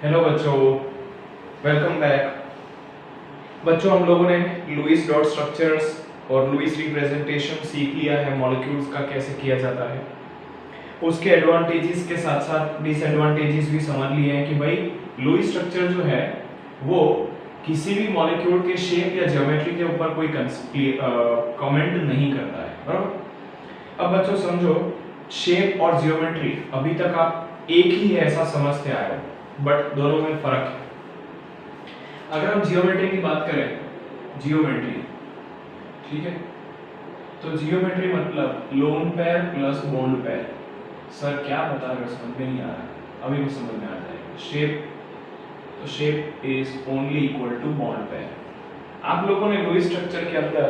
Hello बच्चों, welcome back. बच्चों, हम लोगों ने लुईस डॉट स्ट्रक्चर्स और लुईस रिप्रेजेंटेशन सीख लिया है, मॉलिक्यूल्स का कैसे किया जाता है। उसके एडवांटेजेस के साथ साथ डिसएडवांटेजेस भी समझ लिए हैं कि भाई लुईस स्ट्रक्चर जो है वो किसी भी मॉलिक्यूल के शेप या ज्योमेट्री के ऊपर कोई कमेंट नहीं करता है, बराबर। अब बच्चों समझो, शेप और ज्योमेट्री अभी तक आप एक ही ऐसा समझते आए हो, बट दोनों में फर्क है। अगर हम जियोमेट्री की बात करें, जियोमेट्री, ठीक है, तो जियोमेट्री मतलब lone pair plus bond pair. Sir क्या बता रहे हो, समझ में नहीं आ रहा, अभी भी समझ में आ जाएगा। शेप, तो shape is only equal to bond pair. आप लोगों ने लुईस स्ट्रक्चर के अंदर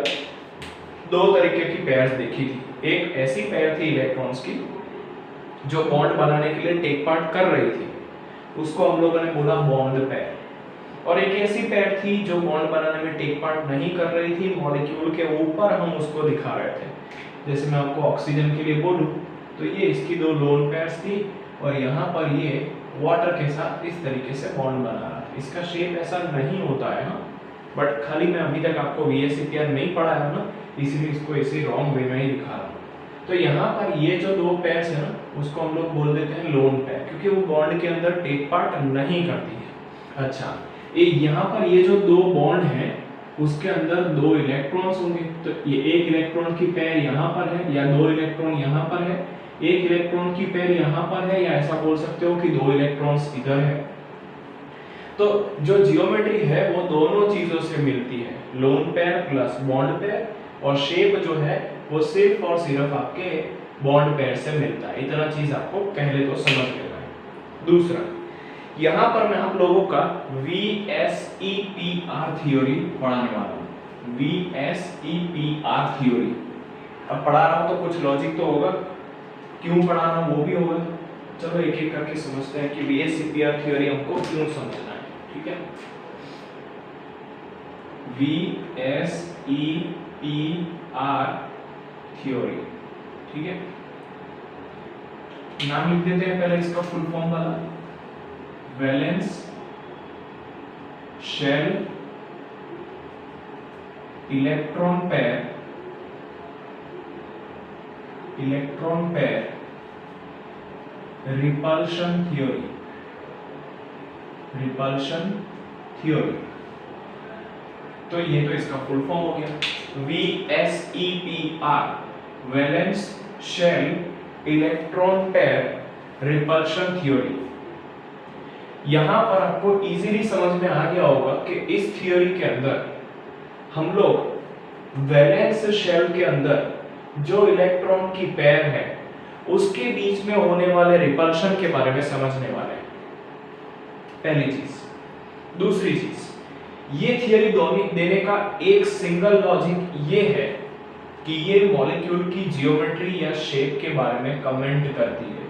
दो तरीके की पेयर्स देखी थी। एक ऐसी पेयर थी इलेक्ट्रॉन्स की जो बॉन्ड बनाने के लिए टेक पार्ट कर रही थी, उसको हम लोगों ने बोला बॉन्ड पेयर। और एक ऐसी पेयर थी जो बॉन्ड बनाने में टेक पार्ट नहीं कर रही थी, मॉलिक्यूल के ऊपर हम उसको दिखा रहे थे। जैसे मैं आपको ऑक्सीजन के लिए बोलूं तो ये इसकी दो लोन पेयर्स थी और यहाँ पर ये वाटर के साथ इस तरीके से बॉन्ड बना रहा है। इसका शेप ऐसा नहीं होता है, हाँ, बट खाली मैं अभी तक आपको VSEPR नहीं पढ़ाया ना, इसलिए इसको ऐसे रॉन्ग वे में ही दिखा रहा हूँ। तो यहाँ पर ये जो दो पेयर्स है ना, उसको हम लोग बोल देते हैं लोन पेयर, क्योंकि वो बॉन्ड के अंदर टेक पार्ट नहीं करती है। अच्छा, यहाँ पर ये जो दो बॉन्ड हैं उसके अंदर दो इलेक्ट्रॉन्स होंगे, तो ये एक इलेक्ट्रॉन की पेयर यहाँ पर है या दो इलेक्ट्रॉन यहाँ पर है, एक इलेक्ट्रॉन की पेयर यहाँ पर है, या ऐसा बोल सकते हो कि दो इलेक्ट्रॉन्स इधर है। तो जो जियोमेट्री है वो दोनों चीजों से मिलती है, lone pair plus bond pair, और शेप जो है वो सिर्फ और सिर्फ आपके बॉन्ड पेयर से मिलता है। इतना चीज आपको पहले तो समझ लेना है। दूसरा, यहाँ पर मैं आप लोगों का VSEPR थ्योरी पढ़ाने वाला हूँ। VSEPR थ्योरी अब पढ़ा रहा हूँ तो कुछ लॉजिक तो होगा, क्यों पढ़ा रहा हूँ वो भी होगा। चलो एक एक करके समझते हैं कि VSEPR थ्योरी हमको क्यों समझना है, ठीक है। VSEPR थ्योरी, ठीक है, नाम लिख देते हैं पहले इसका फुल फॉर्म वाला। Valence shell electron pair, electron pair repulsion theory, repulsion theory. तो ये तो इसका फुल फॉर्म हो गया VSEPR, valence shell electron pair repulsion theory. यहां पर आपको इजीली समझ में आ गया होगा कि इस थ्योरी के अंदर हम लोग वैलेंस शेल के अंदर जो इलेक्ट्रॉन की पेयर है उसके बीच में होने वाले रिपल्शन के बारे में समझने वाले हैं, पहली चीज। दूसरी चीज, ये थियरी देने का एक सिंगल लॉजिक ये है कि ये मॉलिक्यूल की जियोमेट्री या शेप के बारे में कमेंट करती है।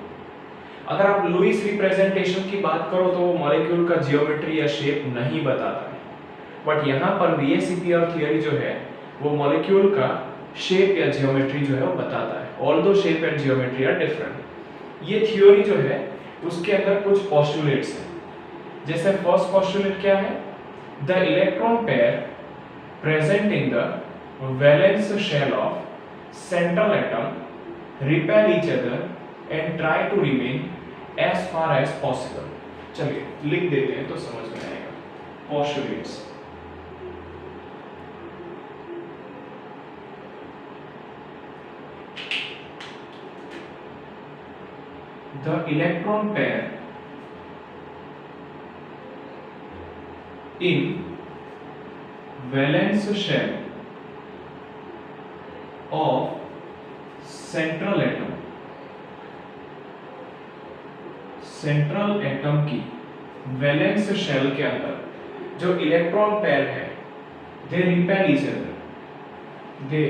अगर आप लुईस रिप्रेजेंटेशन की बात करो तो वो मॉलिक्यूल का जियोमेट्री या शेप नहीं बताता है, बट यहाँ पर VSEPR थ्योरी जो है वो मॉलिक्यूल का शेप या जियोमेट्री जो है वो बताता है। Although shape and geometry are different. ये थ्योरी जो है उसके अंदर कुछ पोस्टुलेट्स हैं। जैसे फर्स्ट पोस्टुलेट क्या है, the electron pair present in the valence shell of central atom repel each other and try to remain as far as possible. चलिए लिख देते हैं तो समझ में आएगा। Postulates, the electron pair in valence shell of central atom, central atom की valence shell के अंदर जो इलेक्ट्रॉन पेयर है, they repel each other, they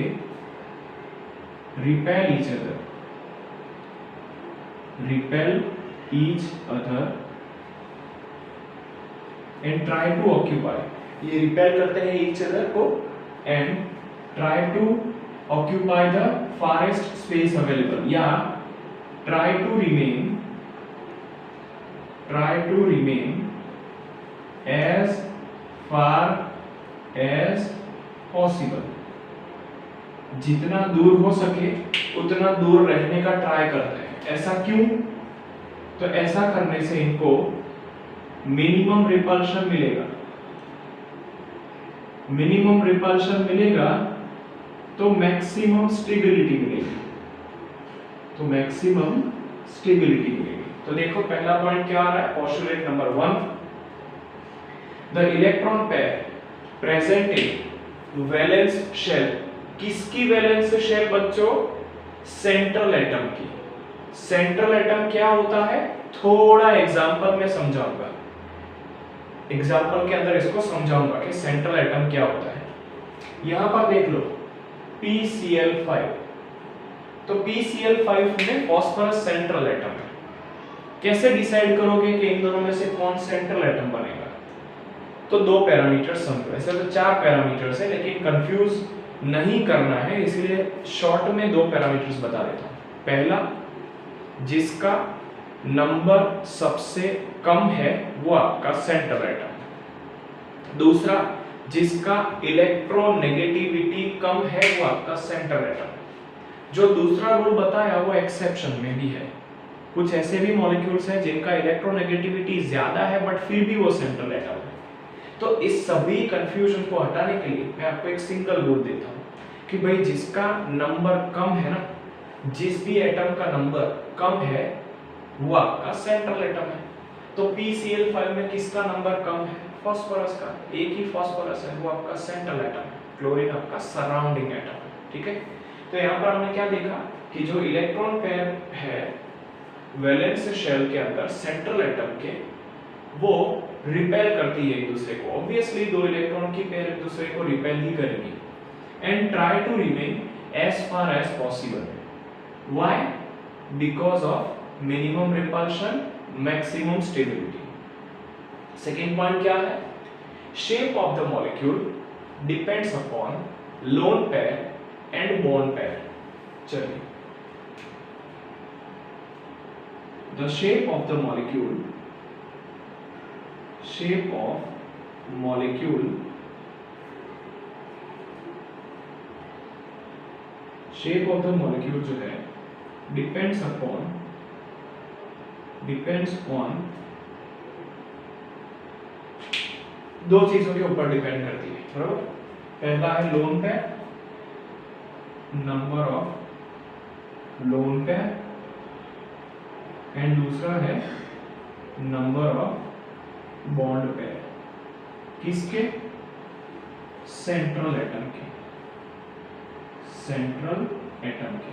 repel each other, repel each other and try to occupy, ये repel करते हैं each other को and try to occupy the farthest space available, या try to remain as far as possible, जितना दूर हो सके उतना दूर रहने का ट्राई करते हैं। ऐसा क्यों? तो ऐसा करने से इनको मिनिमम रिपल्शन मिलेगा। मिनिमम रिपल्शन मिलेगा तो मैक्सिमम स्टेबिलिटी मिलेगी। तो मैक्सिमम स्टेबिलिटी मिलेगी। तो देखो पहला पॉइंट क्या आ रहा है, postulate number 1, the electron pair present in valence shell. किसकी वैलेंस शेल बच्चों? सेंट्रल एटम की। सेंट्रल एटम क्या होता है, थोड़ा एग्जांपल में समझाऊंगा, एग्जांपल के अंदर इसको समझाऊंगा कि सेंट्रल एटम क्या होता है। यहां पर देख लो PCl5, तो PCl5 में फास्फोरस सेंट्रल एटम है। कैसे डिसाइड करोगे कि इन दोनों में से कौन सेंट्रल एटम बनेगा? तो दो पैरामीटर्स समझो, ऐसे तो चार पैरामीटर्स है लेकिन कंफ्यूज नहीं करना है, इसलिए शॉर्ट में दो पैरामीटर्स बता देता हूं। पहला, जिसका नंबर सबसे कम है वो आपका सेंट्रल एटम। दूसरा, जिसका इलेक्ट्रोनेगेटिविटी कम है वो आपका सेंट्रल एटम। जो दूसरा रूल बताया वो एक्सेप्शन में भी है। कुछ ऐसे भी मॉलिक्यूल्स हैं जिनका इलेक्ट्रोनेगेटिविटी ज्यादा है बट फिर भी वो सेंट्रल एटम है। तो इस सभी कंफ्यूजन को हटाने के लिए मैं आपको एक सिंगल रूल देता हूं कि भाई जिसका नंबर कम है ना, जिस भी एटम का नंबर कम है वो आपका सेंट्रल एटम है। तो PCl5 में किसका नंबर कम है? फास्फोरस का। एक ही फास्फोरस है, वो आपका सेंट्रल एटम है। क्लोरीन आपका सराउंडिंग एटम है। ठीक है, तो यहाँ पर हमने क्या देखा कि जो इलेक्ट्रॉन पेयर है वैलेंस शेल के अंदर सेंट्रल एटम के, वो रिपेल करती है एक दूसरे को। ऑब्वियसली दो इलेक्ट्रॉन की पेयर एक दूसरे को रिपेल ही करेंगी and try to remain as far as possible. Why? Because of minimum repulsion, maximum stability. Second point क्या है? Shape of the molecule depends upon lone pair and bond pair. चलिए, the shape of the molecule, shape of molecule, shape of the molecule जो है depends on दो चीजों के ऊपर depend करती है, बराबर। पहला है lone pair, number of lone pair, and दूसरा है नंबर ऑफ बॉन्ड पेयर। किसके? सेंट्रल एटम के। सेंट्रल एटम के।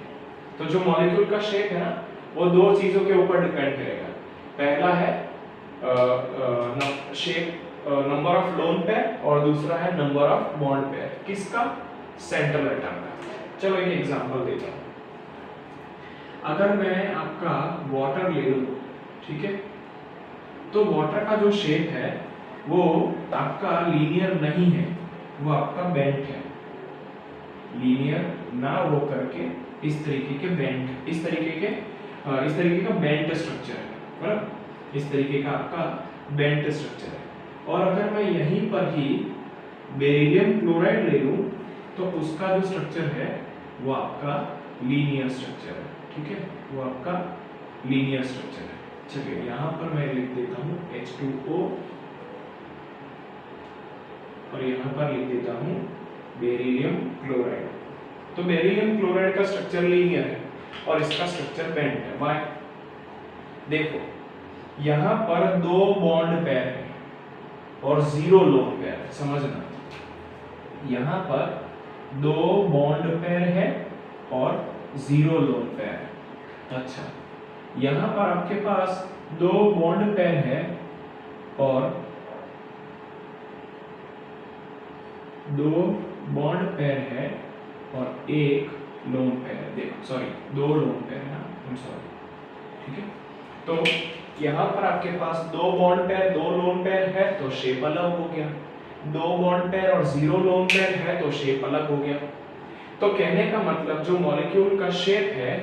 तो जो मॉलिक्यूल का शेप है ना, वो दो चीजों के ऊपर डिपेंड करेगा। पहला है shape, number of lone pair, और दूसरा है नंबर ऑफ बॉन्ड पेयर। किसका? सेंट्रल एटम का। चलो एक एग्जांपल देता हूं। अगर मैं आपका वाटर ले लूं, ठीक है, तो वाटर का जो शेप है वो आपका लीनियर नहीं है, वो आपका बेंट है। लीनियर ना हो करके इस तरीके के बेंट, इस तरीके का बेंट स्ट्रक्चर है, बराबर। इस तरीके का आपका बेंट स्ट्रक्चर है। और अगर मैं यहीं पर ही बेरिलियम क्लोराइड ले लूं तो उसका जो स्ट्रक्चर है वो आपका लीनियर स्ट्रक्चर है। ठीक है, वो आपका लीनियर स्ट्रक्चर है। चलिए यहां पर मैं लिख देता हूं H2O और यहां पर लिख देता हूं बेरिलियम क्लोराइड। तो बेरिलियम क्लोराइड का स्ट्रक्चर लीनियर है और इसका स्ट्रक्चर बेंट है। व्हाई? देखो यहां पर दो बॉन्ड पेयर है और जीरो लोन पेयर है, समझना। यहां पर दो बॉन्ड पेयर है और जीरो लोन पेयर है। अच्छा, यहां पर आपके पास दो बॉन्ड पेयर है और दो बॉन्ड पेयर है और एक लोन पेयर। देखो सॉरी, दो लोन पेयर है, आई एम सॉरी। ठीक है, तो यहां पर आपके पास दो बॉन्ड पेयर, दो लोन पेयर है तो शेप अलग हो गया। दो बॉन्ड पेयर और जीरो लोन पेयर है तो शेप अलग हो गया। तो कहने का मतलब जो मॉलिक्यूल का शेप है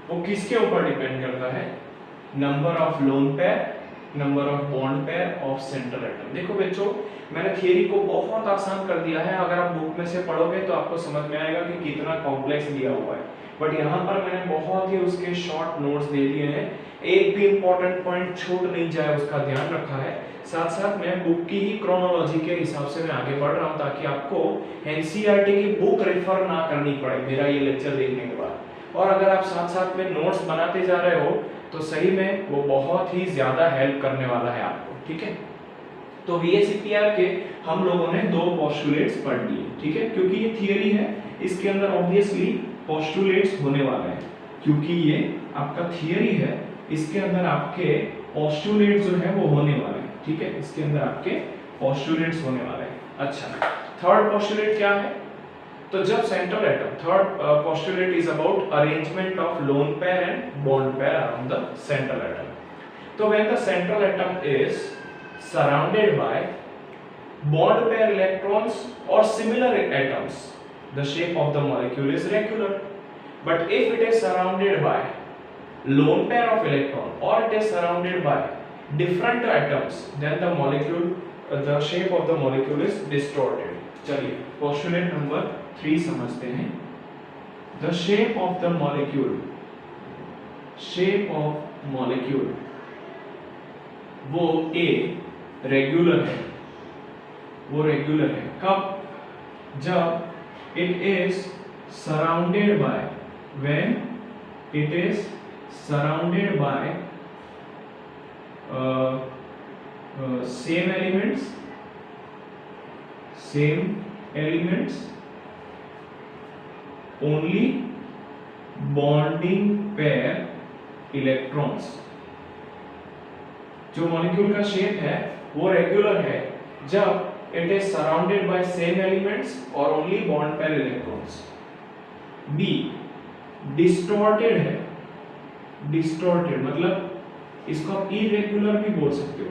वो किसके ऊपर डिपेंड करता है? Number of lone pair, number of bond pair of central atom. देखो बच्चों, मैंने थियरी को बहुत आसान कर दिया है, अगर आप बुक में से पढ़ोगे तो आपको समझ में आएगा कि कितना कॉम्प्लेक्स दिया हुआ है, बट यहाँ पर मैंने बहुत ही उसके शॉर्ट नोट्स दे दिए हैं, एक भी इंपॉर्टेंट पॉइंट छूट नहीं जाए उसका ध्यान रखा है। साथ साथ मैं बुक की ही क्रोनोलॉजी के हिसाब से मैं आगे बढ़ रहा हूँ ताकि आपको एनसीईआरटी की बुक रेफर ना करनी पड़े मेरा ये लेक्चर देखने के बाद। और अगर आप साथ साथ में नोट्स बनाते जा रहे हो तो सही में वो बहुत ही ज्यादा हेल्प करने वाला है आपको, ठीक है। तो वीएसईपीआर के हम लोगों ने दो पोस्टुलेट्स पढ़ लिए, ठीक है, क्योंकि ये थियरी है, इसके अंदर ऑब्वियसली पोस्टुलेट्स होने वाले हैं, क्योंकि ये आपका थियरी है, इसके अंदर आपके पोस्टुलेट्स जो है वो होने वाले हैं, ठीक है, इसके अंदर आपके पोस्टुलेट्स होने वाले हैं। अच्छा, थर्ड पोस्टुलेट क्या है? तो जब central atom, third postulate is about arrangement of lone pair and bond pair around the central atom. तो when the central atom is surrounded by bond pair electrons or similar atoms, the shape of the molecule is regular. But if it is surrounded by lone pair of electron or it is surrounded by different atoms, then the molecule, the shape of the molecule is distorted. चलिए postulate number 3 समझते हैं। The shape of the molecule, shape of molecule वो A regular है, वो regular है कब? जब it is surrounded by, when it is surrounded by same elements only bonding pair electrons. जो मॉलिक्यूल का शेप है वो रेगुलर है जब it is surrounded by same elements और only bond pair electrons. B distorted है, डिस्टॉर्टेड मतलब इसको आप इरेगुलर भी बोल सकते हो।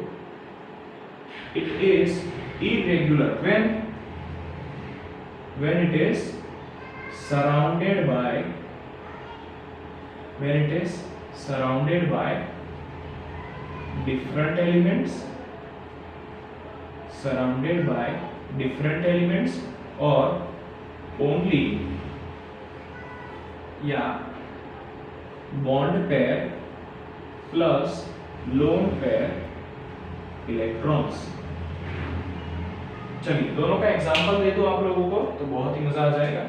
It is irregular when it is surrounded by different elements, surrounded by different elements or only या bond pair plus lone pair electrons। चलिए दोनों का एग्जांपल दे दो आप लोगों को तो बहुत ही मजा आ जाएगा।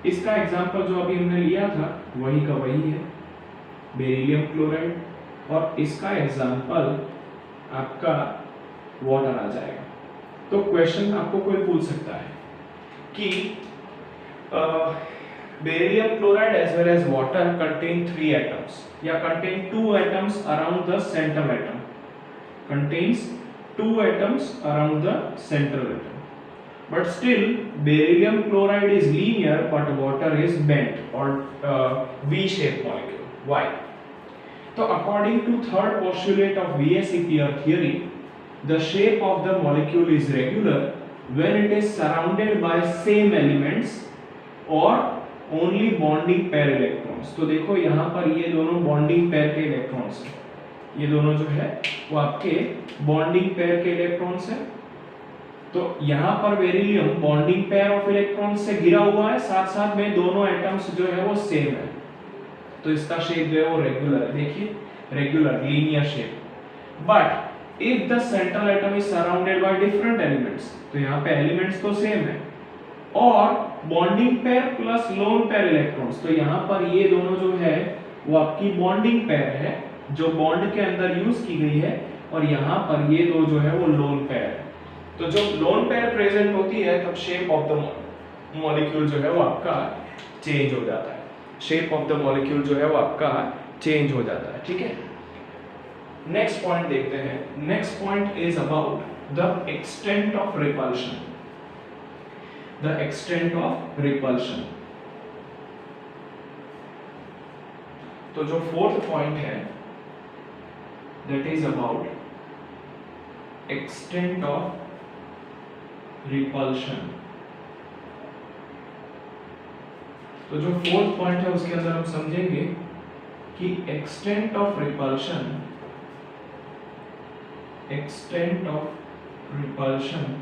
इसका एग्जांपल जो अभी हमने लिया था वही का वही है, बेरिलियम क्लोराइड, और इसका एग्जांपल आपका वाटर आ जाएगा। तो क्वेश्चन आपको कोई पूछ सकता है कि beryllium chloride as well as water contain 3 atoms या contain 2 atoms around the central atom, contains 2 atoms around the central atom, but still beryllium chloride is linear but water is bent or V-shaped molecule. Why? So according to third postulate of VSEPR theory, the shape of the molecule is regular when it is surrounded by same elements or only bonding pair electrons। तो देखो यहाँ पर ये दोनों bonding pair के electrons हैं, ये दोनों जो है वो आपके बॉन्डिंग पेयर के इलेक्ट्रॉन्स हैं। तो यहाँ पर beryllium bonding pair of electrons से घिरा हुआ है, साथ साथ में दोनों एटम्स जो है वो सेम है, तो इसका शेप जो है वो रेगुलर है। देखिए regular linear shape. But if the central atom is surrounded by different elements, तो यहाँ पे एलिमेंट्स तो सेम है और bonding pair plus lone pair electrons, तो यहाँ पर ये दोनों जो है वो आपकी बॉन्डिंग पेयर है जो बॉन्ड के अंदर यूज की गई है, और यहाँ पर ये दो जो है वो लोन पेयर है। तो जब लोन पेयर प्रेजेंट होती है तब शेप ऑफ द मॉलिक्यूल जो है वो आपका चेंज हो जाता है, शेप ऑफ द मॉलिक्यूल जो है वो आपका चेंज हो जाता है, ठीक है। नेक्स्ट पॉइंट देखते हैं। Next point is about the extent of repulsion, the extent of repulsion. तो जो फोर्थ पॉइंट है that is about extent of repulsion। तो जो फोर्थ पॉइंट है उसके अंदर हम समझेंगे कि extent of repulsion extent of repulsion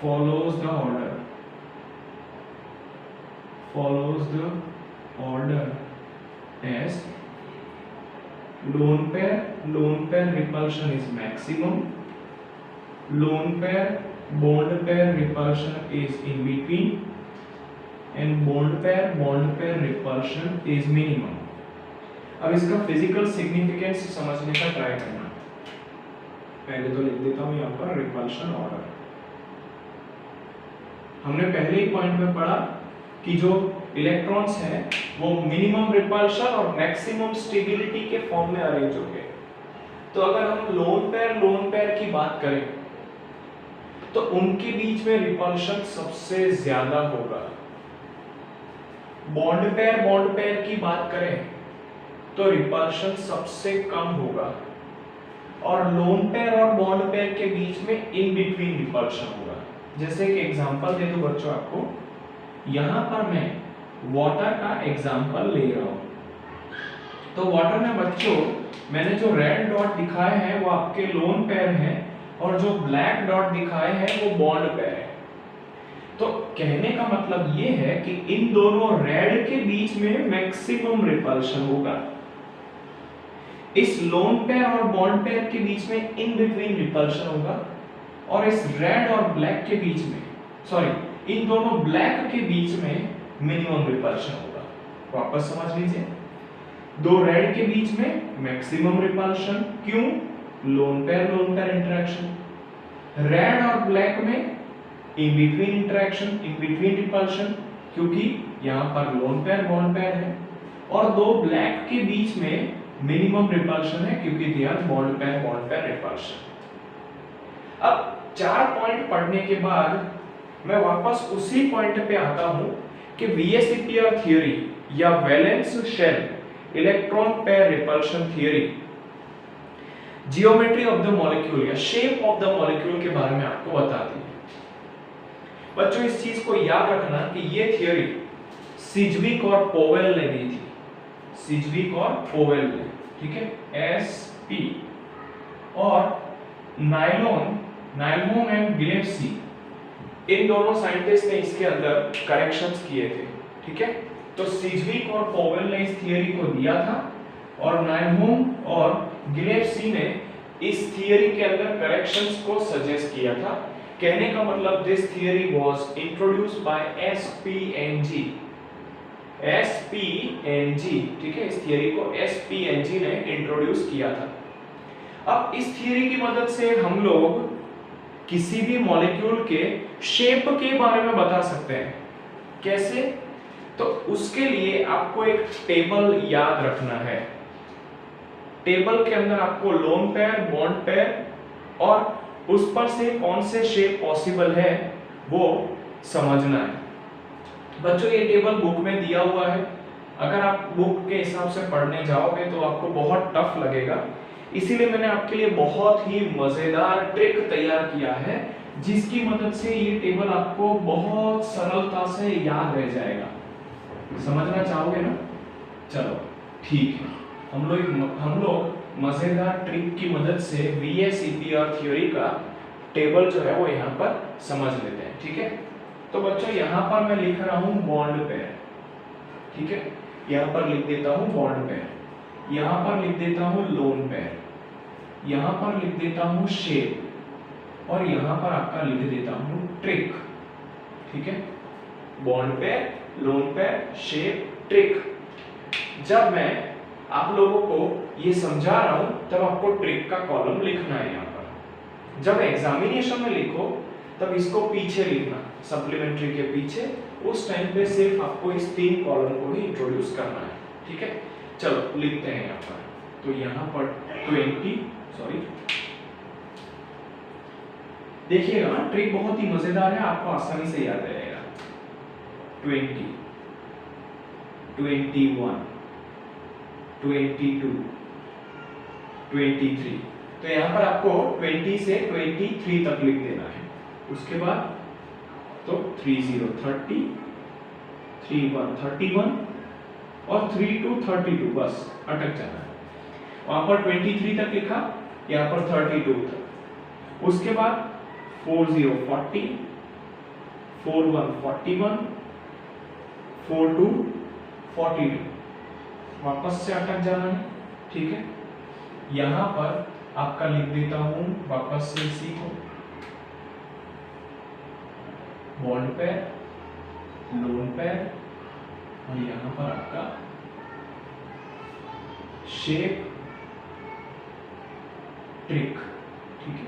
follows the order as lone pair repulsion is maximum, lone pair bond pair repulsion is in between, and bond pair repulsion is minimum. अब इसका physical significance समझने का try करना। पहले तो लिख देता हूं यहाँ पर रिपल्शन ऑर्डर। हमने पहले ही पॉइंट में पढ़ा कि जो इलेक्ट्रॉन्स हैं वो मिनिमम रिपल्शन और मैक्सिमम स्टेबिलिटी के फॉर्म में अरेंज होंगे। तो अगर हम लोन पेयर की बात करें तो उनके बीच में रिपल्शन सबसे ज्यादा होगा। बॉन्ड पेयर की बात करें तो रिपल्शन सबसे कम होगा, और लोन पेयर और बॉन्ड पेयर के बीच में इन बिटवीन रिपल्शन होगा। जैसे कि एग्जांपल दे दूं बच्चों आपको, यहां पर मैं वाटर का एग्जांपल ले रहा हूं। तो वाटर में बच्चों मैंने जो रेड डॉट दिखाए हैं वो आपके लोन पेयर हैं, और जो ब्लैक डॉट दिखाए हैं वो बॉन्ड पेयर है। तो कहने का मतलब ये है कि इन दोनों रेड के बीच में मैक्सिमम रिपल्शन होगा। इस लोन पेयर और बॉन्ड पेयर के बीच में इन बिटवीन रिपल्शन होगा, और इस रेड और ब्लैक के बीच में, सॉरी, इन दोनों ब्लैक के बीच में मिनिमम रिपल्शन होगा। वापस समझ लीजिए, दो रेड के बीच में मैक्सिमम रिपल्शन, क्यों? Lone pair interaction. रेड और ब्लैक में in between interaction, in between repulsion, क्योंकि यहां पर लोन पेयर बॉन्ड पेयर है। और दो ब्लैक के बीच में मिनिमम रिपल्शन है, क्योंकि they are bond pair repulsion. अब 4 पॉइंट पढ़ने के बाद मैं वापस उसी पॉइंट पे आता हूं कि VSEPR थ्योरी या valence shell electron pair repulsion theory, geometry of the molecule या शेप ऑफ द मॉलिक्यूल के बारे में आपको बताती है। बच्चों इस चीज को याद रखना कि ये थ्योरी सिजविक और पोवेल ने दी थी, सिजविक और पोवेल ने, ठीक है, SP। और नाइलमोन एंड गिलेप्सी, इन दोनों साइंटिस्ट ने इसके अंदर करेक्शंस किए थे, ठीक है। तो सिजविक और पोवेल ने इस थियरी को दिया था, और नाइलमोन और गिलेप्सी ने इस थियरी के अंदर करेक्शंस को सजेस्ट किया था। कहने का मतलब this theory was introduced by SPNG, ठीक है, इस थियरी को SPNG ने इंट्रोड्यूस किया था। अब इस थियरी की मदद से हम लोग किसी भी मॉलिक्यूल के शेप के बारे में बता सकते हैं। कैसे? तो उसके लिए आपको एक टेबल याद रखना है। टेबल के अंदर आपको लोन पेयर, बॉन्ड पेयर और उस पर से कौन से शेप पॉसिबल है वो समझना है। बच्चों ये टेबल बुक में दिया हुआ है, अगर आप बुक के हिसाब से पढ़ने जाओगे तो आपको बहुत टफ लगेगा, इसीलिए मैंने आपके लिए बहुत ही मजेदार ट्रिक तैयार किया है, जिसकी मदद से ये टेबल आपको बहुत सरलता से याद रह जाएगा। समझना चाहोगे ना? चलो ठीक है, हम लोग मजेदार ट्रिक की मदद से VSEPR थ्योरी का टेबल जो है वो यहाँ पर समझ लेते हैं, ठीक है। तो बच्चों यहाँ पर मैं लिख रहा हूँ बॉन्ड पेयर, ठीक है, यहाँ पर लिख देता हूँ बॉन्ड पेयर, यहाँ पर लिख देता हूँ लोन पेयर, यहाँ पर लिख देता हूँ शेप, और यहाँ पर आपका लिख देता हूँ ट्रिक, ठीक है। Bond pair, lone pair, shape, trick. जब मैं आप लोगों को ये समझा रहा हूं तब आपको ट्रिक का कॉलम लिखना है यहाँ पर। जब एग्जामिनेशन में लिखो तब इसको पीछे लिखना, सप्लीमेंट्री के पीछे। उस टाइम पे सिर्फ आपको इस 3 कॉलम को ही इंट्रोड्यूस करना है, ठीक है। चलो लिखते हैं यहाँ पर। तो यहाँ पर 20, देखिएगा ना, ट्रिक बहुत ही मजेदार है, आपको आसानी से याद रहेगा। 20, 21, 22, 23। तो यहाँ पर आपको 20 से 23 तक लिख देना है। उसके बाद तो 30, 30, 31, 31 और 32, 32, बस अटक जाना है। वहां पर 23 तक लिखा, यहाँ पर 32 तक। उसके बाद 40 40, 41 41, 42 42, वापस से अटक जाना है, ठीक है। यहाँ पर आपका लिख देता हूं वापस से इसी को, बॉन्ड पेयर, लोन पेयर, और यहाँ पर आपका शेप ट्रिक, ठीक है।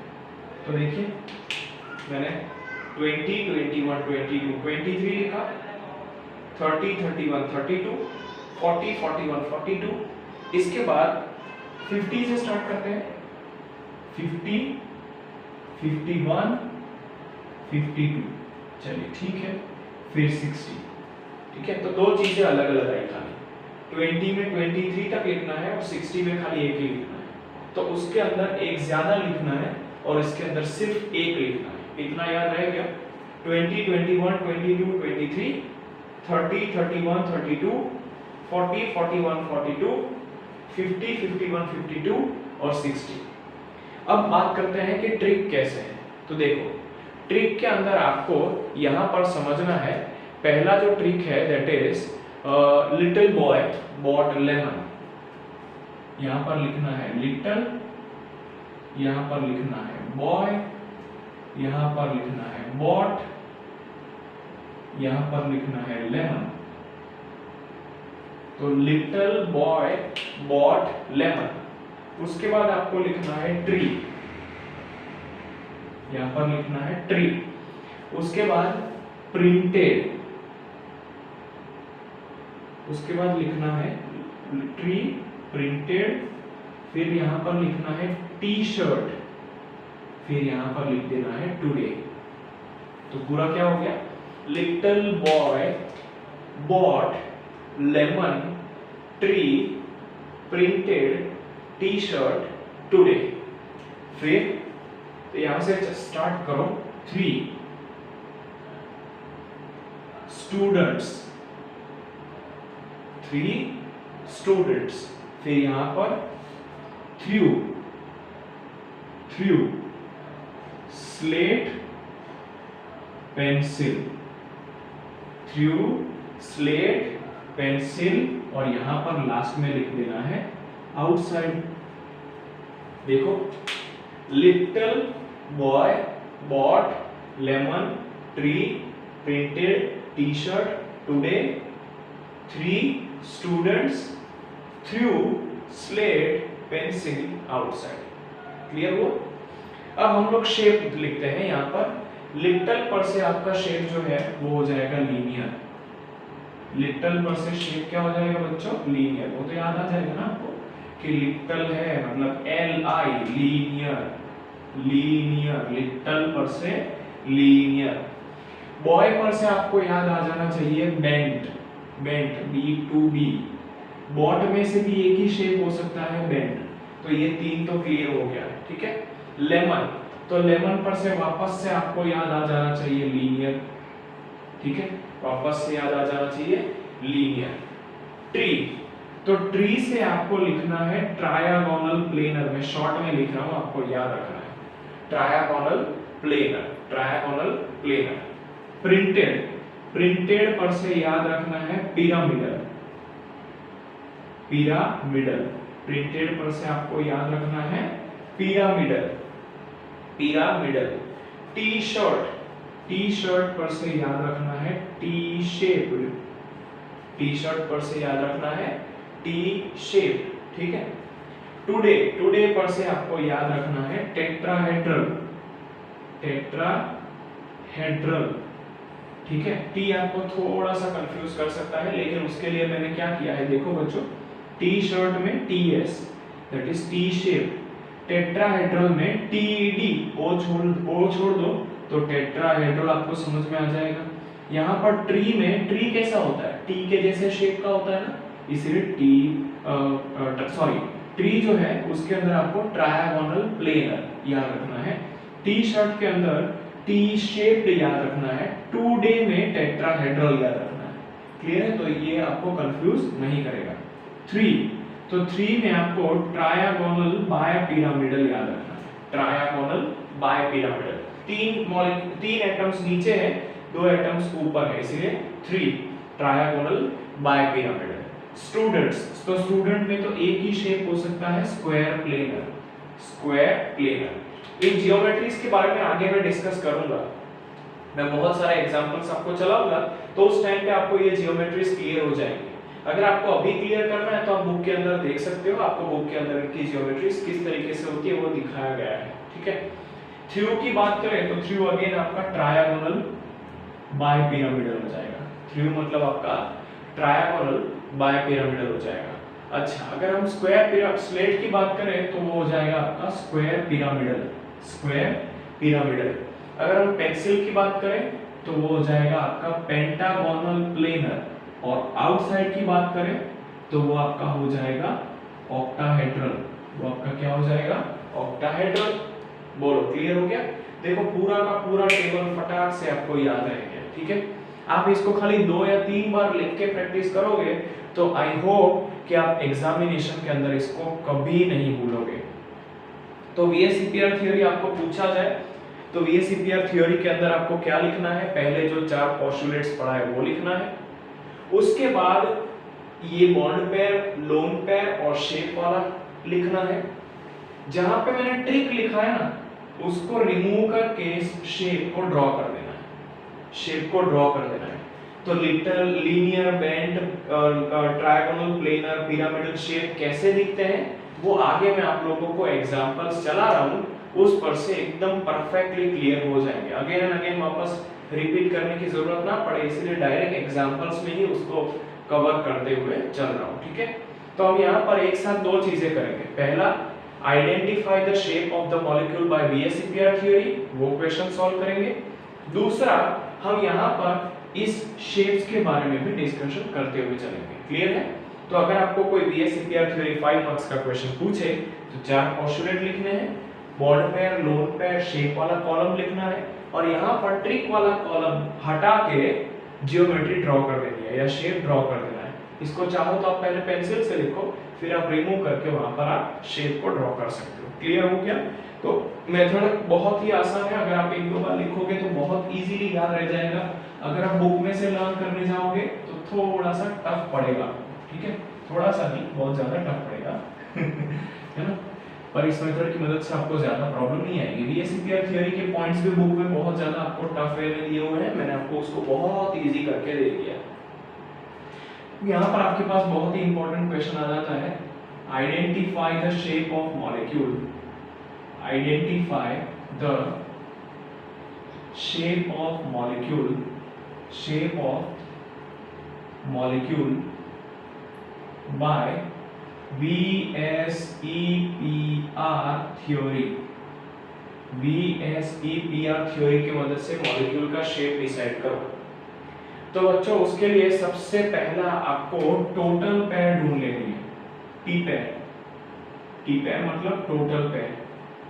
तो देखिए मैंने 20 21 22 23 लिखा, 30 31 32, 40 41 42। इसके बाद 50 से स्टार्ट करते हैं, 50 51 52, चलिए ठीक है। फिर 60, ठीक है। तो दो चीजें अलग अलग आई खाली, 20 में 23 तक लिखना है और 60 में खाली एक ही लिखना है। तो उसके अंदर एक ज्यादा लिखना है और इसके अंदर सिर्फ एक लिखना है। इतना याद रहे क्या? 20 21 22 23, 30 31 32, 40 41 42, 50 51 52 और 60। अब बात करते हैं कि ट्रिक कैसे है। तो देखो ट्रिक के अंदर आपको यहां पर समझना है, पहला जो ट्रिक है that is little boy bought lemon. यहां पर लिखना है लिटिल, यहां पर लिखना है बॉय, यहां पर लिखना है बॉट, यहां पर लिखना है लेमन। तो लिटिल बॉय बॉट लेमन। उसके बाद आपको लिखना है ट्री, यहां पर लिखना है ट्री। उसके बाद प्रिंटेड, उसके बाद लिखना है ट्री प्रिंटेड, फिर यहां पर लिखना है टी शर्ट, फिर यहां पर लिख देना है टुडे। तो पूरा क्या हो गया? Little boy bought lemon tree printed T shirt today. फिर तो यहां से स्टार्ट करो, 3 स्टूडेंट्स, 3 स्टूडेंट्स, फिर यहां पर through slate pencil, through slate pencil, और यहां पर लास्ट में लिख देना है आउटसाइड। देखो little boy bought lemon tree printed T shirt today, 3 students threw slate pencil outside. Clear हुआ? अब हम लोग शेप लिखते हैं। यहां पर लिटिल पर से आपका शेप जो है वो हो जाएगा लीनियर। लिटिल पर से शेप क्या हो जाएगा बच्चों? लीनियर। वो तो याद आ जाएगा ना आपको कि लिटिल है मतलब LI लीनियर, लीनियर, लिटिल पर से लीनियर। बॉय पर से आपको याद आ जाना चाहिए बेंट, बेंट B2B। बॉट में से भी एक ही शेप हो सकता है बेंट। तो ये 3 तो क्लियर हो गया, ठीक है। लेमन, तो लेमन पर से वापस से आपको याद आ जाना चाहिए लीनियर, ठीक है, वापस से याद आ जाना चाहिए लीनियर। ट्री, तो ट्री से आपको लिखना है ट्रायगोनल प्लेनर। मैं शॉर्ट में लिख रहा हूं, आपको याद रखना है trigonal planar, trigonal planar. Printed, printed पर से याद रखना है पिरामिडल, पिरामिडल। प्रिंटेड पर से आपको याद रखना है pyramidal, pyramidal. T shirt, T shirt पर से याद रखना है टी शेप्ड, टी शर्ट पर से याद रखना है टी शेप्ड, ठीक है। टुडे, टुडे पर से आपको याद रखना है टेट्राहेड्रल, टेट्राहेड्रल, ठीक है। टी आपको थोड़ा सा कंफ्यूज कर सकता है, लेकिन उसके लिए मैंने क्या किया है देखो बच्चों, टी शर्ट में TS that is T shape, tetrahedral में TED, ओ छोड़ दो तो टेट्राहेड्रल आपको समझ में आ जाएगा। यहाँ पर ट्री में, ट्री कैसा होता है? टी के जैसे शेप का होता है ना, इसलिए ट्री जो है उसके अंदर आपको ट्रायगोनल प्लेनर याद रखना है। टी शर्ट के अंदर टी शेप्ड याद रखना है, टुडे में टेट्राहेड्रल याद रखना है। क्लियर है? तो ये आपको कंफ्यूज नहीं करेगा। 3 तो 3 में आपको ट्रायगोनल बायपिरामिडल याद रखना है, ट्रायगोनल बायपिरामिडल। तीन एटम्स नीचे है, 2 एटम्स ऊपर है, इसलिए 3 ट्रायगोनल बायपिरामिडल। स्टूडेंट्स, तो स्टूडेंट में तो एक ही शेप हो सकता है, स्क्वायर प्लेनर, स्क्वायर प्लेनर। इन जियोमेट्रीज के बारे में आगे मैं डिस्कस करूंगा, मैं बहुत सारे एग्जांपल्स आपको चलाऊंगा, तो उस टाइम पे आपको ये जियोमेट्रीज क्लियर हो जाएंगी। अगर आपको अभी क्लियर करना है तो आप बुक के अंदर देख सकते हो, आपको बुक के अंदर की जियोमेट्रीज किस तरीके से होती है वो दिखाया गया है, ठीक है। थ्रू की बात करें तो थ्रू अगेन आपका ट्रायगोनल बायपिरामिडल हो जाएगा। थ्रू मतलब आपका ट्रायगोनल बायपिरामिडल हो जाएगा। अच्छा, अगर हम स्क्वायर स्लेट की बात करें तो वो हो जाएगा आपका स्क्वायर पिरामिडल, स्क्वायर पिरामिडल। अगर हम पेंसिल की बात करें तो वो हो जाएगा आपका पेंटागोनल प्लेनर, और आउटसाइड की बात करें तो वो आपका हो जाएगा ऑक्टाहेड्रल। वो आपका क्या हो जाएगा? ऑक्टाहेड्रल। बोलो, क्लियर हो गया? देखो पूरा का पूरा टेबल फटाक से आपको याद रह गया, ठीक है। आप इसको खाली 2 या 3 बार लिख के प्रैक्टिस करोगे तो आई होप कि आप एग्जामिनेशन के अंदर इसको कभी नहीं भूलोगे। तो वीएसईपीआर थ्योरी आपको पूछा जाए तो वीएसईपीआर थ्योरी के अंदर आपको क्या लिखना है? पहले जो 4 पोस्टुलेट्स पढ़ा है वो लिखना है। उसके बाद ये बॉन्ड पेयर, लोन पेयर और शेप वाला लिखना है। जहां पे मैंने ट्रिक लिखा है ना, उसको रिमूव करके शेप को ड्रॉ कर देना है, शेप को ड्रॉ कर देना है। तो little linear bend trigonal planar pyramidal shape कैसे दिखते हैं वो आगे मैं आप लोगों को एग्जांपल्स चला रहा हूं, उस पर से एकदम परफेक्टली क्लियर हो जाएंगे। अगेन एंड अगेन वापस रिपीट करने की जरूरत ना पड़े, इसलिए डायरेक्ट एग्जांपल्स में ही उसको कवर करते हुए चल रहा हूं, ठीक है। तो हम यहां पर एक साथ 2 चीजें करेंगे। पहला, identify the shape of the molecule by VSEPR theory, वो क्वेश्चन सॉल्व करेंगे। दूसरा, हम यहां पर इस शेप्स के बारे में भी डिस्कशन करते हुए चलेंगे, क्लियर है। तो अगर आपको कोई वीएसईपीआर थ्योरी 5 मार्क्स का क्वेश्चन पूछे तो 4 पोस्टुलेट लिखने हैं, bond pair, lone pair, shape वाला कॉलम लिखना है, और यहां पर ट्रिक वाला कॉलम हटा के जियोमेट्री ड्रॉ कर देनी है या शेप ड्रॉ कर देना है। इसको चाहो तो आप पहले पेंसिल से लिखो, फिर आप रिमूव करके वहां पर आप शेप को ड्रॉ कर सकते हो। क्लियर हो गया? तो मेथड बहुत ही आसान है, अगर आप 1-2 बार लिखोगे तो बहुत इजीली याद रह जाएगा। अगर आप बुक में से लर्न करने जाओगे तो थोड़ा सा टफ पड़ेगा, ठीक है, थोड़ा सा नहीं, बहुत ज्यादा टफ पड़ेगा है ना। पर इस मेथड की मदद से आपको ज्यादा प्रॉब्लम नहीं आएगी। वीएसईपीआर थ्योरी के पॉइंट्स भी बुक में बहुत ज्यादा आपको टफ वे में दिए हुए हैं, मैंने आपको उसको बहुत इजी करके दे दिया। यहाँ पर आपके पास बहुत ही इंपॉर्टेंट क्वेश्चन आ जाता है, identify the shape of molecule, identify the shape of molecule, shape of molecule by VSEPR theory. VSEPR theory की मदद से मॉलिक्यूल का शेप डिसाइड करो। तो बच्चों उसके लिए सबसे पहला आपको टोटल पेयर ढूंढ लेनी है, टी पेयर। टी पेयर मतलब total pair,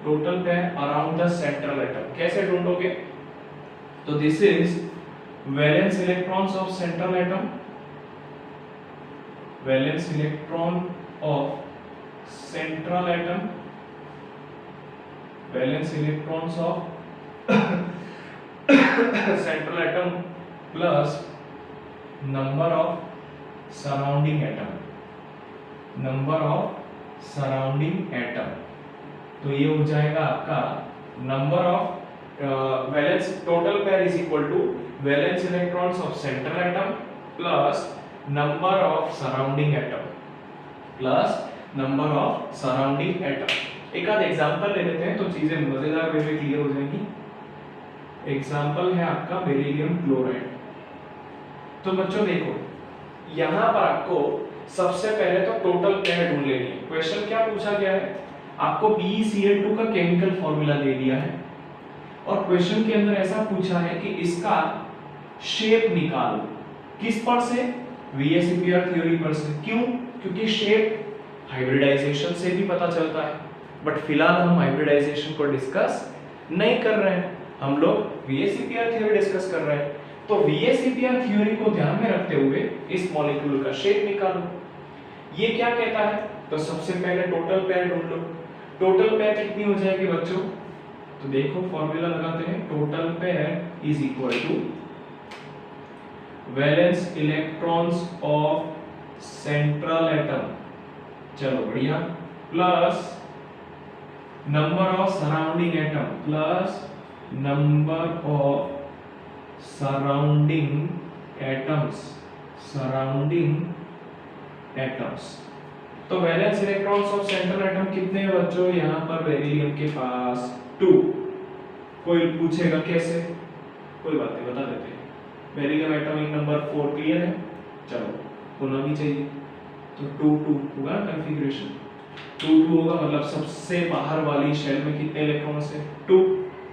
total pair around the central atom. कैसे ढूंढोगे? तो this is valence electrons of central atom, valence electron of central atom, valence electrons of central atom plus number of surrounding atom, number of surrounding atom। तो ये हो जाएगा आपका number of valence total pair is equal to valence electrons of central atom plus number of surrounding atom plus number of surrounding atom. एक आध example ले लेते हैं तो चीजें मजेदार वे में क्लियर हो जाएंगी। एग्जांपल है आपका बेरिलियम क्लोराइड। तो बच्चों देखो, यहां पर आपको सबसे पहले तो टोटल पेयर ढूंढ लेनी है। क्वेश्चन क्या पूछा गया है? आपको BeCl2 का केमिकल फॉर्मूला दे दिया है और क्वेश्चन के अंदर ऐसा पूछा है कि इसका शेप निकालो। किस पर से? VSEPR थ्योरी पर से। क्यों? क्योंकि शेप हाइब्रिडाइजेशन से भी पता चलता है, बट फिलहाल हम हाइब्रिडाइजेशन को डिस्कस नहीं कर रहे हैं, हम लोग VSEPR थ्योरी डिस्कस कर रहे हैं। तो VSEPR थ्योरी को ध्यान में रखते हुए इस मॉलिक्यूल का शेप निकालो। ये क्या कहता है? तो सबसे पहले टोटल पेयर ढूंढ लो। टोटल पेयर कितनी हो जाएगी बच्चों? तो देखो फॉर्मूला लगाते हैं, total pair is equal to valence electrons of central atom, चलो बढ़िया, plus number of surrounding atom, plus number of surrounding atoms. तो valence electrons of central atom कितने हैं बच्चों? यहाँ पर बेरिलियम के पास 2। कोई पूछेगा कैसे? कोई बात नहीं, बता देते हैं। बेरिलियम एटॉमिक नंबर 4 क्लियर है, चलो होना भी चाहिए। तो 2 2 होगा कॉन्फ़िगरेशन, 2 2 होगा, मतलब सबसे बाहर वाली शेल में कितने इलेक्ट्रॉन्स हैं? 2।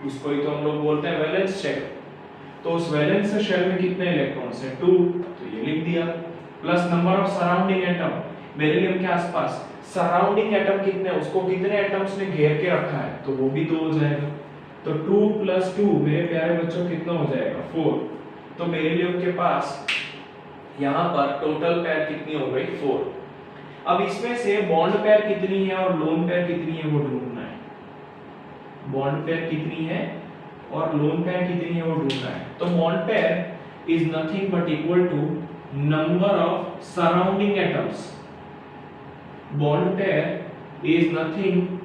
उसको ही तो हम लोग बोलते हैं वैलेंस शेल। तो उस वैलेंस शेल में कितने इलेक्ट्रॉन्स हैं? 2, तो ये लिख दिया। Plus number of surrounding atom, beryllium के आसपास सराउंडिंग एटम कितने, उसको कितने एटम्स ने घेर के रखा है, तो वो भी 2 हो जाएगा। तो 2 + 2 मेरे प्यारे बच्चों कितना हो जाएगा? 4। तो बेरिलियम के पास यहाँ पर टोटल पेयर कितनी हो गई? 4। अब इसमें से बॉन्ड पेयर कितनी है और लोन पेयर कितनी है वो ढूंढना है। बॉन्ड पेयर कितनी है और लोन पेयर कितनी है वो ढूंढना है। तो bond pair is nothing but equal to number of surrounding atoms. Bond pair is nothing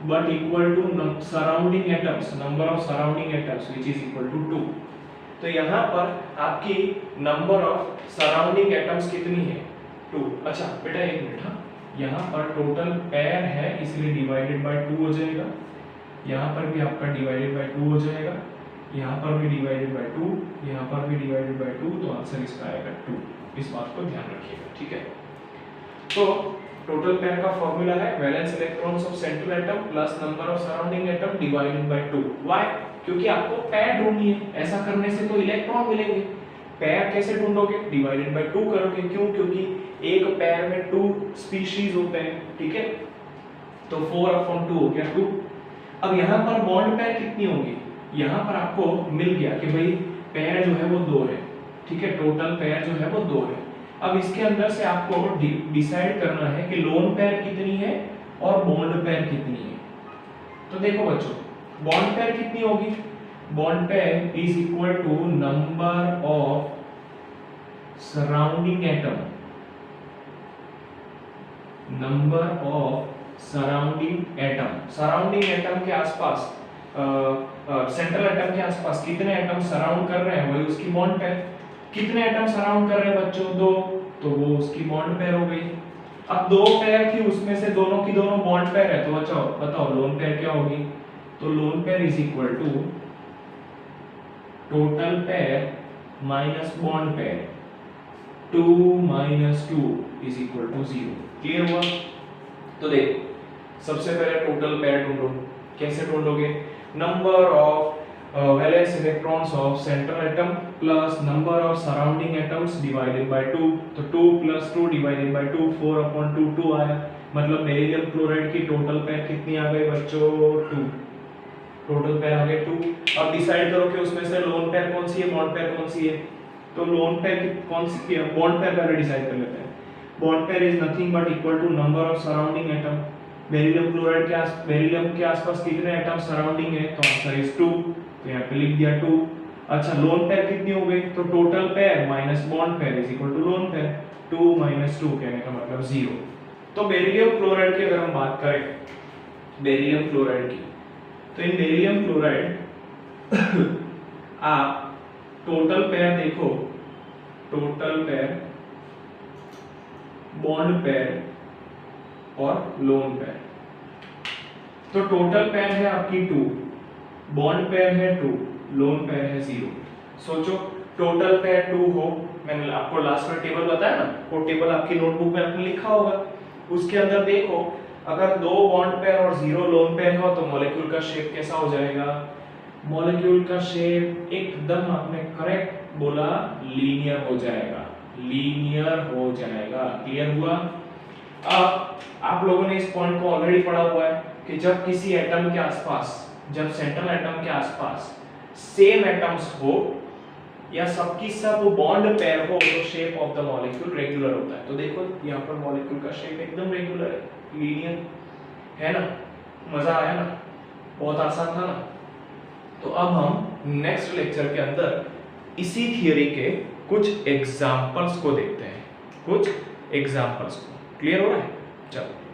but equal to surrounding atoms, number of surrounding atoms which is equal to 2। तो यहाँ पर आपकी नंबर ऑफ सराउंडिंग एटम्स कितनी है? 2। अच्छा बेटा एक minute, हाँ, यहाँ पर टोटल पेयर है इसलिए डिवाइडेड बाय 2 हो जाएगा। यहाँ पर भी आपका डिवाइडेड बाय 2 हो जाएगा, यहाँ पर भी डिवाइडेड बाय 2, यहाँ पर भी डिवाइडेड बाय 2, तो आंसर इसका आएगा 2। इस बात को ध्यान रखिएगा, ठीक है। तो टोटल पेयर का फॉर्मूला है valence electrons of central atom plus number of surrounding atom divided by 2। Why? क्योंकि आपको पेयर ढूंढनी है, ऐसा करने से तो इलेक्ट्रॉन मिलेंगे। पेयर कैसे ढूंढोगे? डिवाइडेड बाय 2 करोगे। क्यों? क्योंकि एक पेयर में 2 स्पीशीज होते हैं, ठीक है। तो 4/2 हो गया 2। अब यहाँ पर बॉन्ड पेयर कितनी होगी? यहाँ पर आपको मिल गया कि भाई पेयर जो है वो 2 है, ठीक है, टोटल पेयर जो है वो 2 है। अब इसके अंदर से आपको डिसाइड करना है कि लोन पेयर कितनी है और बॉन्ड पेयर कितनी है। तो देखो बच्चों, बॉन्ड पेयर कितनी होगी? Bond pair is equal to number of surrounding atom, number of surrounding atom. Surrounding atom के आसपास सेंट्रल एटम के आसपास कितने एटम सराउंड कर रहे हैं वही उसकी बॉन्ड पेयर। कितने एटम सराउंड कर रहे हैं बच्चों? 2, तो वो उसकी बॉन्ड पेयर हो गई। अब 2 पेयर थी, उसमें से दोनों की दोनों बॉन्ड पेयर है, तो बताओ लोन पेयर क्या होगी? तो lone pair is equal to total pair minus bond pair, 2 - 2 is equal to 0। Clear हुआ? तो देखो सबसे पहले टोटल पेयर ढूंढो। कैसे ढूंढोगे? Number of valence electrons of central atom plus number of surrounding atoms divided by 2। तो 2 + 2 डिवाइडेड बाय 2, 4/2 2 आया। मतलब बेरिलियम क्लोराइड की टोटल पेयर कितनी आ गई बच्चों? 2। टोटल पेयर आ गए 2। अब डिसाइड करो कि उसमें से लोन पेयर कौन सी है, बॉन्ड पेयर कौन सी है। तो लोन पेयर कौन सी है? बॉन्ड पेयर पहले डिसाइड कर लेते हैं। Bond pair is nothing but equal to number of surrounding atom. Beryllium chloride के आसपास कितने एटम सराउंडिंग है? तो आंसर इज 2। तो यहाँ पे लिख दिया 2। अच्छा लोन पेयर कितनी हो गई? तो total pair minus bond pair is equal to lone pair. 2 - 2 कहने का मतलब 0। तो बेरिलियम क्लोराइड की अगर हम बात करें, बेरिलियम क्लोराइड की, तो इन बेरिलियम क्लोराइड आप टोटल पेयर देखो, टोटल पेयर, बॉन्ड पेयर और लोन पेयर। तो टोटल पेयर है आपकी 2, बॉन्ड पेयर है 2, लोन पेयर है 0। सोचो टोटल पेयर 2 हो, मैंने आपको लास्ट में टेबल बताया ना, वो टेबल आपकी नोटबुक में आपने लिखा होगा। उसके अंदर देखो अगर 2 बॉन्ड पेयर और 0 लोन पेयर हो तो मॉलिक्यूल का शेप कैसा हो जाएगा? मॉलिक्यूल का शेप एकदम आपने करेक्ट बोला, लीनियर हो जाएगा, लीनियर हो जाएगा। क्लियर हुआ? अब आप लोगों ने इस पॉइंट को ऑलरेडी पढ़ा हुआ है कि जब किसी एटम के आसपास, जब सेंट्रल एटम के आसपास सेम एटम्स हो या सबकी सब बॉन्ड पेयर हो तो shape of the molecule regular होता है। तो देखो यहाँ पर मॉलिक्यूल का शेप एकदम रेगुलर है, लीनियर है ना। मजा आया ना, बहुत आसान था ना। तो अब हम नेक्स्ट लेक्चर के अंदर इसी थियरी के कुछ एग्जाम्पल्स को देखते हैं, कुछ एग्जाम्पल्स को। क्लियर हो रहा है? चलो।